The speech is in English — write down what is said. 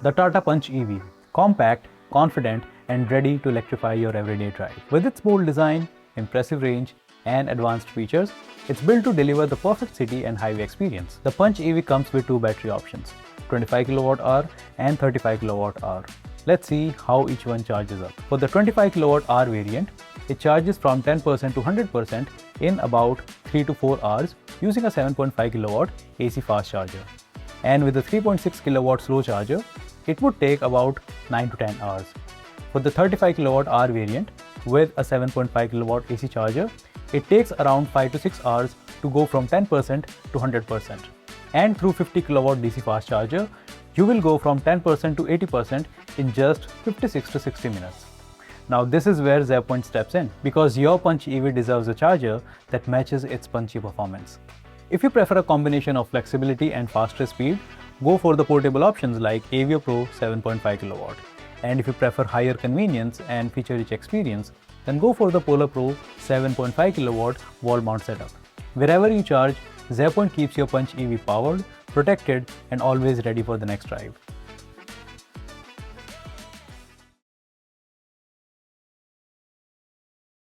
The TATA Punch EV, compact, confident, and ready to electrify your everyday drive. With its bold design, impressive range, and advanced features, it's built to deliver the perfect city and highway experience. The Punch EV comes with two battery options, 25 kWh and 35 kWh. Let's see how each one charges up. For the 25 kWh variant, it charges from 10% to 100% in about 3 to 4 hours using a 7.5 kW AC fast charger. And with the 3.6 kW slow charger, it would take about 9 to 10 hours. For the 35 kWh variant with a 7.5 kW AC charger, it takes around 5 to 6 hours to go from 10% to 100%. And through 50 kW DC fast charger, you will go from 10% to 80% in just 56 to 60 minutes. Now this is where ZEVpoint steps in, because your Punch EV deserves a charger that matches its punchy performance. If you prefer a combination of flexibility and faster speed, go for the portable options like Avio Pro 7.5 kW. And if you prefer higher convenience and feature-rich experience, then go for the Polar Pro 7.5 kW wall mount setup. Wherever you charge, ZEVpoint keeps your Punch EV powered, protected, and always ready for the next drive.